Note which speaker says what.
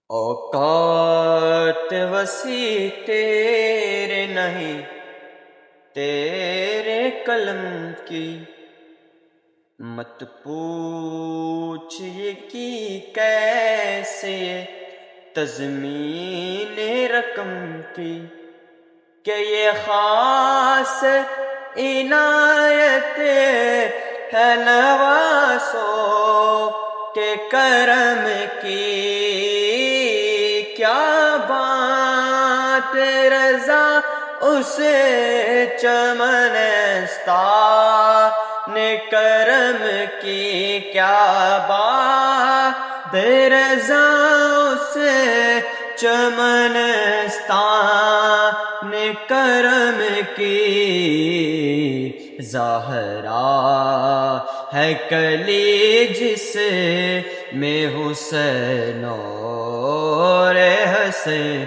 Speaker 1: اوقات وسیع تیرے نہیں، تیرے قلم کی مت پوچھ یہ کی کیسے یہ تضمین رقم کی، کہ یہ خاص عنایت ہے نوازوں کے کرم کی، کیا بات رضا اس چمنستان کرم کی، کیا بات رضا اس چمنستان کرم کی، زہرا ہے کلی جس میں حسین اور حسن